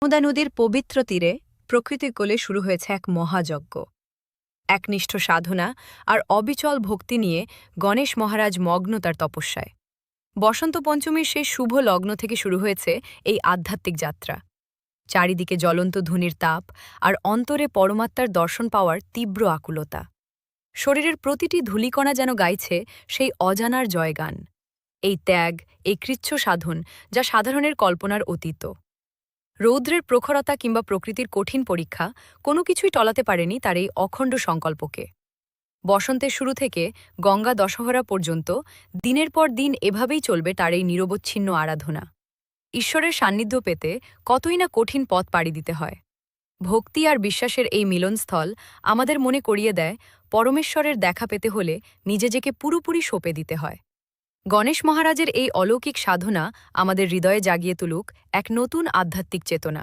নর্মদা নদীর পবিত্র তীরে প্রকৃতির কোলে শুরু হয়েছে এক মহাযজ্ঞ। একনিষ্ঠ সাধনা আর অবিচল ভক্তি নিয়ে গণেশ মহারাজ মগ্ন তার তপস্যায়। বসন্ত পঞ্চমীর সেই শুভ লগ্ন থেকে শুরু হয়েছে এই আধ্যাত্মিক যাত্রা। চারিদিকে জ্বলন্ত ধূনির তাপ আর অন্তরে পরমাত্মার দর্শন পাওয়ার তীব্র আকুলতা। শরীরের প্রতিটি ধূলিকণা যেন গাইছে সেই অজানার জয়গান। এই ত্যাগ, এই কৃচ্ছ সাধন, যা সাধারণের কল্পনার অতীত। রৌদ্রের প্রখরতা কিংবা প্রকৃতির কঠিন পরীক্ষা কোনো কিছুই টলাতে পারেনি তার এই অখণ্ড সংকল্পকে। বসন্তের শুরু থেকে গঙ্গা দশহরা পর্যন্ত দিনের পর দিন এভাবেই চলবে তার এই নিরবচ্ছিন্ন আরাধনা। ঈশ্বরের সান্নিধ্য পেতে কতই না কঠিন পথ পাড়ি দিতে হয়। ভক্তি আর বিশ্বাসের এই মিলনস্থল আমাদের মনে করিয়ে দেয়, পরমেশ্বরের দেখা পেতে হলে নিজেকে পুরোপুরি সঁপে দিতে হয়। গণেশ মহারাজের এই অলৌকিক সাধনা আমাদের হৃদয়ে জাগিয়ে তুলুক এক নতুন আধ্যাত্মিক চেতনা।